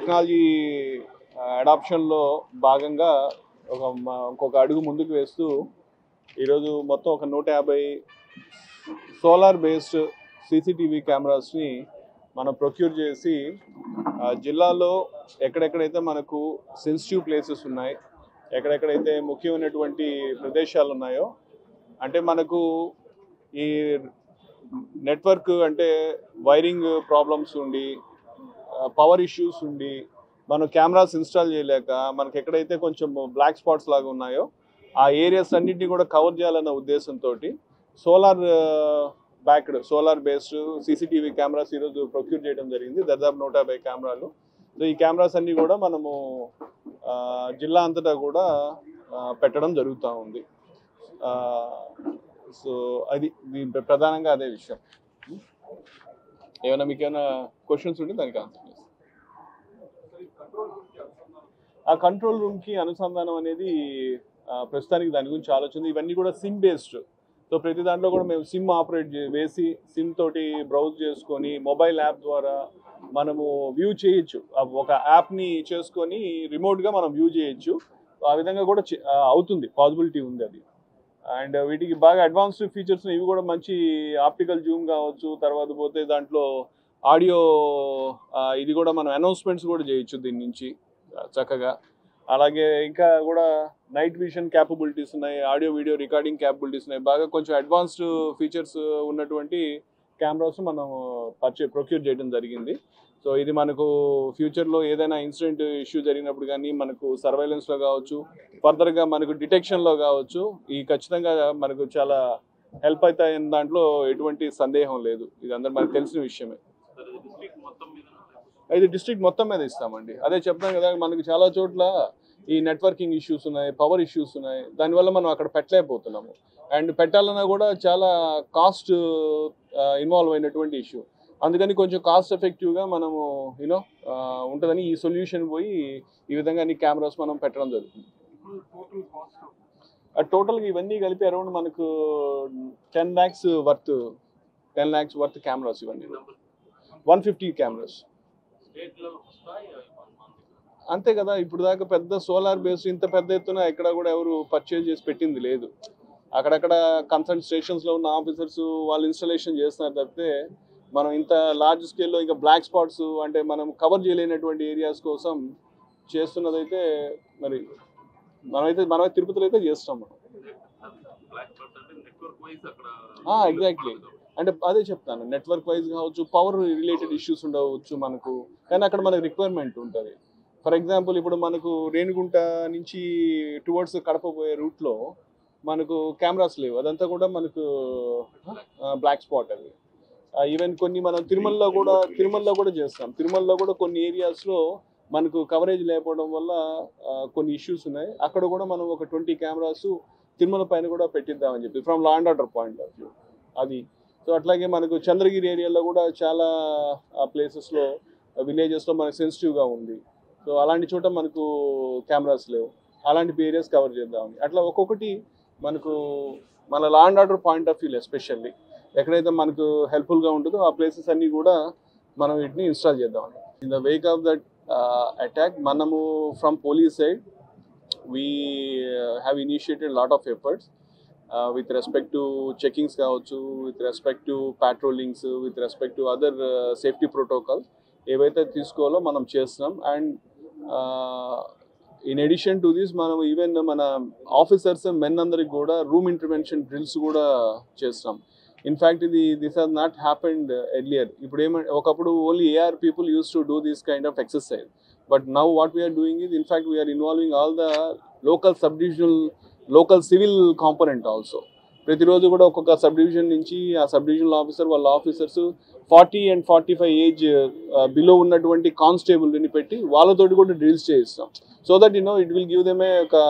Technology అడాప్షన్లో భాగంగా ఇంకొక అడుగు ముందుకు వేస్తూ ఈరోజు మొత్తం ఒక 150 సోలార్ బేస్డ్ సీసీటీవీ కెమెరాస్ని మనం ప్రొక్యూర్ చేసి జిల్లాలో ఎక్కడెక్కడైతే మనకు సెన్సిటివ్ ప్లేసెస్ ఉన్నాయి, ఎక్కడెక్కడైతే ముఖ్యమైనటువంటి ప్రదేశాలు ఉన్నాయో, అంటే మనకు ఈ నెట్వర్క్ అంటే వైరింగ్ ప్రాబ్లమ్స్ ఉండి, పవర్ ఇష్యూస్ ఉండి మనం కెమెరాస్ ఇన్స్టాల్ చేయలేక మనకి ఎక్కడైతే కొంచెం బ్లాక్ స్పాట్స్ లాగా ఉన్నాయో ఆ ఏరియాస్ అన్నింటినీ కూడా కవర్ చేయాలన్న ఉద్దేశంతో సోలార్ బేస్డ్ సీసీటీవీ కెమెరాస్ ఈరోజు ప్రొక్యూర్ చేయడం జరిగింది. దాదాపు 150 కెమెరాలు. సో ఈ కెమెరాస్ అన్నీ కూడా మనము జిల్లా అంతటా కూడా పెట్టడం జరుగుతూ ఉంది. సో అది ప్రధానంగా అదే విషయం. ఏమైనా మీకు ఏమైనా క్వశ్చన్స్ ఉంటే దానికి ఆన్సర్ చేస్తాను. ఆ కంట్రోల్ రూమ్కి అనుసంధానం అనేది ప్రస్తుతానికి దాని గురించి ఆలోచన. ఇవన్నీ కూడా సిమ్ బేస్డ్. సో ప్రతి దాంట్లో కూడా మేము సిమ్ ఆపరేట్ వేసి సిమ్ తోటి బ్రౌజ్ చేసుకొని మొబైల్ యాప్ ద్వారా మనము వ్యూ చేయొచ్చు. ఒక యాప్ని చేసుకొని రిమోట్గా మనం వ్యూ చేయొచ్చు. ఆ విధంగా కూడా అవుతుంది, పాసిబిలిటీ ఉంది అది. అండ్ వీటికి బాగా అడ్వాన్స్డ్ ఫీచర్స్ ఇవి కూడా మంచి ఆప్టికల్ జూమ్ కావచ్చు. తర్వాత పోతే దాంట్లో ఆడియో ఇది కూడా మనం అనౌన్స్మెంట్స్ కూడా చేయొచ్చు దీని నుంచి చక్కగా. అలాగే ఇంకా కూడా నైట్ విజన్ క్యాపబిలిటీస్ ఉన్నాయి, ఆడియో వీడియో రికార్డింగ్ క్యాపబిలిటీస్ ఉన్నాయి. బాగా కొంచెం అడ్వాన్స్డ్ ఫీచర్స్ ఉన్నటువంటి కెమెరాస్ మనం ప్రొక్యూర్ చేయడం జరిగింది. సో ఇది మనకు ఫ్యూచర్లో ఏదైనా ఇన్సిడెంట్ ఇష్యూ జరిగినప్పుడు కానీ మనకు సర్వైలెన్స్లో కావచ్చు, ఫర్దర్గా మనకు డిటెక్షన్లో కావచ్చు, ఈ ఖచ్చితంగా మనకు చాలా హెల్ప్ అవుతాయని దాంట్లో ఎటువంటి సందేహం లేదు. ఇది అందరూ మనకు తెలిసిన విషయమే. ఇది డిస్ట్రిక్ట్ మొత్తం మీద ఇస్తామండి. అదే చెప్తాం కదా, మనకు చాలా చోట్ల ఈ నెట్వర్కింగ్ ఇష్యూస్ ఉన్నాయి, పవర్ ఇష్యూస్ ఉన్నాయి. దానివల్ల మనం అక్కడ పెట్టలేకపోతున్నాము. అండ్ పెట్టాలన్నా కూడా చాలా కాస్ట్ ఇన్వాల్వ్ అయినటువంటి ఇష్యూ. అందుకని కొంచెం కాస్ట్ ఎఫెక్టివ్గా మనము ఉంటుందని ఈ సొల్యూషన్ పోయి ఈ విధంగా అన్ని కెమెరాస్ మనం పెట్టడం జరుగుతుంది. టోటల్గా ఇవన్నీ కలిపి అరౌండ్ మనకు 10 lakhs వర్త్ కెమెరాస్. ఇవన్నీ 150 కెమెరాస్ అంతే కదా. ఇప్పుడు దాకా పెద్ద సోలార్ బేస్ ఇంత పెద్ద ఎత్తున ఎక్కడ కూడా ఎవరు పర్చేజ్ చేసి పెట్టింది లేదు. అక్కడక్కడ కన్సర్న్ స్టేషన్స్లో ఉన్న ఆఫీసర్స్ వాళ్ళు ఇన్స్టాలేషన్ చేస్తున్నారు తప్పితే మనం ఇంత లార్జ్ స్కేల్లో ఇంకా బ్లాక్ స్పాట్స్ అంటే మనం కవర్ చేయలేనటువంటి ఏరియాస్ కోసం చేస్తున్నదైతే మరి మనమైతే తిరుపతిలో అయితే చేస్తాం. ఎగ్జాక్ట్లీ. అంటే అదే చెప్తాను, నెట్వర్క్ వైజ్ కావచ్చు, పవర్ రిలేటెడ్ ఇష్యూస్ ఉండవచ్చు మనకు, కానీ అక్కడ మనకు రిక్వైర్మెంట్ ఉంటుంది. ఫర్ ఎగ్జాంపుల్ ఇప్పుడు మనకు రేణిగుంట నుంచి టువర్డ్స్ కడప పోయే రూట్లో మనకు కెమెరాస్ లేవు. అదంతా కూడా మనకు బ్లాక్ స్పాట్ అది. ఈవెన్ కొన్ని మనం తిరుమలలో కూడా చేస్తాం. తిరుమలలో కూడా కొన్ని ఏరియాస్లో మనకు కవరేజ్ లేకపోవడం వల్ల కొన్ని ఇష్యూస్ ఉన్నాయి. అక్కడ కూడా మనం ఒక 20 కెమెరాస్ తిరుమల పైన కూడా పెట్టిద్దామని చెప్పి from law and order point of view అది. సో అట్లాగే మనకు చంద్రగిరి ఏరియాలో కూడా చాలా ప్లేసెస్లో విలేజెస్లో మనకు సెన్సిటివ్గా ఉంది. సో అలాంటి చోట మనకు కెమెరాస్ లేవు. అలాంటి ఏరియాస్ కవర్ చేద్దామని అట్లా ఒక్కొక్కటి మనకు మన law and order point of వ్యూలో ఎస్పెషల్లీ ఎక్కడైతే మనకు హెల్ప్ఫుల్గా ఉంటుందో ఆ ప్లేసెస్ అన్నీ కూడా మనం వీటిని ఇన్స్టాల్ చేద్దామని. In the wake of that attack మనము from police side we have initiated a lot of efforts with respect to checkings kaavachu, with respect to patrollings, with respect to other safety protocols evaithe teeskovalo manam chestunam. And in addition to this manam even mana officers men andariki kuda room intervention drills kuda chestunam. In fact this has not happened earlier. Ippudu okappudu only AR people used to do this kind of exercise. But now what we are doing is, in fact, we are involving all the local civil component also. ప్రతిరోజు కూడా ఒక్కొక్క sub division నుంచి ఆ sub divisional officer వాళ్ళ officers 40 and 45 age below ఉన్నటువంటి కానిస్టేబుల్ని పెట్టి వాళ్ళతోటి కూడా డ్రిల్స్ చేయిస్తాం. So that it will give them ఒక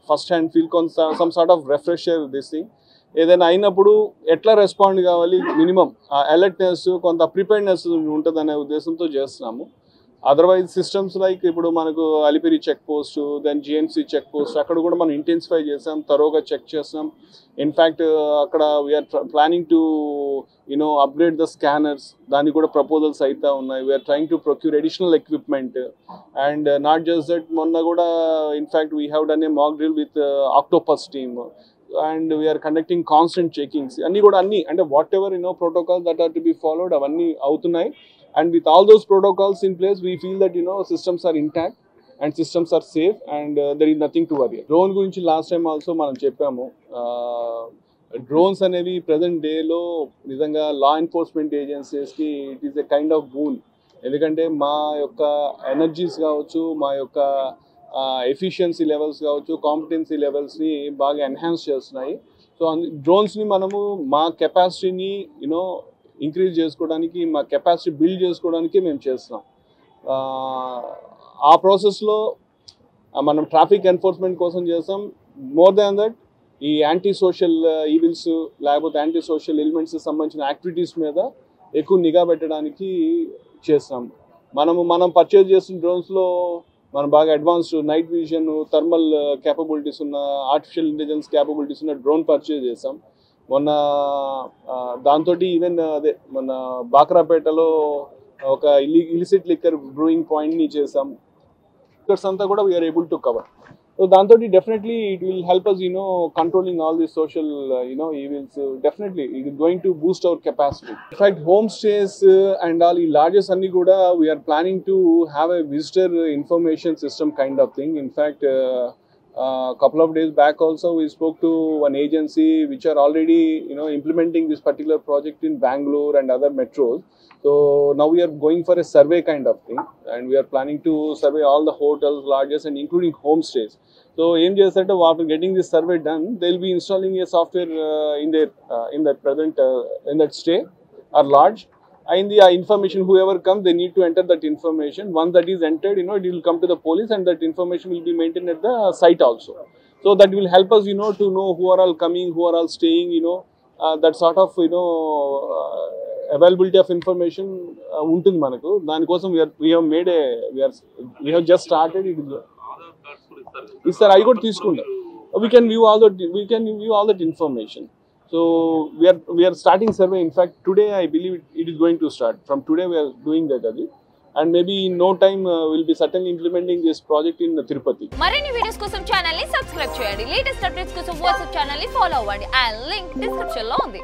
first hand feel some sort of refresher this thing. ఏదైనా అయినప్పుడు ఎట్లా రెస్పాండ్ కావాలి, మినిమం అలర్ట్నెస్ కొంత ప్రిపేర్డ్నెస్ ఉంటుందనే ఉద్దేశంతో చేస్తున్నాము. అదర్వైజ్ సిస్టమ్స్ లైక్ ఇప్పుడు మనకు Alipiri check post, then GMC check post, అక్కడ కూడా మనం ఇంటెన్సిఫై చేసాం, తరోగా చెక్ చేస్తాం. ఇన్ఫ్యాక్ట్ అక్కడ we are planning to upgrade the scanners, దానికి కూడా ప్రపోజల్స్ అయితే ఉన్నాయి. We are trying to procure additional equipment and not just that, మొన్న కూడా in fact we have done a mock drill with Octopus team and we are conducting constant checkings. అన్నీ అంటే whatever protocols that are to be followed అవన్నీ అవుతున్నాయి. And with all those protocols in place, we feel that systems are intact and systems are safe and there is nothing to worry. Drone గురించి last time also మనం చెప్పాము. Drones అనేవి present డేలో నిజంగా law enforcement ఏజెన్సీస్కి it is a kind of boon. ఎందుకంటే మా యొక్క ఎనర్జీస్ కావచ్చు, మా యొక్క ఎఫిషియన్సీ లెవెల్స్ కావచ్చు, కాంపిటెన్సీ లెవెల్స్ని బాగా ఎన్హాన్స్ చేస్తున్నాయి. సో డ్రోన్స్ని మనము మా కెపాసిటీని ఇంక్రీజ్ చేసుకోవడానికి, మా కెపాసిటీ బిల్డ్ చేసుకోవడానికి మేము చేస్తున్నాం. ఆ ప్రాసెస్లో మనం ట్రాఫిక్ ఎన్ఫోర్స్మెంట్ కోసం చేస్తాం. మోర్ దాన్ దట్ ఈ యాంటీ సోషల్ ఈవిల్స్ లేకపోతే యాంటీ సోషల్ ఎలిమెంట్స్ సంబంధించిన యాక్టివిటీస్ మీద ఎక్కువ నిఘా పెట్టడానికి చేస్తాం. మనం పర్చేజ్ చేస్తున్న డ్రోన్స్లో మనం బాగా advanced night vision, thermal capabilities ఉన్న, ఆర్టిఫిషియల్ ఇంటెలిజెన్స్ క్యాపబిలిటీస్ ఉన్న డ్రోన్ పర్చేజ్ చేసాం. మొన్న దాంతో ఈవెన్ మన బాక్రాపేటలో ఒక ఇలిసిట్ లిక్కర్ బ్రూయింగ్ పాయింట్ని చేసాం. లిక్కర్స్ అంతా కూడా we're able to cover. So దాంతో definitely it will help us controlling all this social events. Definitely it is going to boost our capacity. In fact home stays and all ఈ lodges అన్ని కూడా we're planning to have a visitor information system kind of thing. In fact couple of days back also we spoke to one agency which are already implementing this particular project in Bangalore and other metros. So now we are going for a survey kind of thing and we are planning to survey all the hotels, lodges and including homestays. So aim chestate after getting this survey done, they will be installing a software in that stay or lodge. And the information, whoever comes, they need to enter that information. Once that is entered, it will come to the police and that information will be maintained at the site also. So that will help us, to know who are all coming, who are all staying, that sort of, availability of information ఉంటుంది మనకు. దానికోసం we have just started. ఇస్తారు, అవి కూడా తీసుకుంటాం. We can view all that information. So we are starting survey. In fact, today I believe it is going to start. From today we are doing that, and maybe in no time we'll be certainly implementing this project in Tirupati. Marini videos kosam channel ni subscribe cheyandi. Latest updates kosam WhatsApp channel ni follow avvandi. And link description lo undi.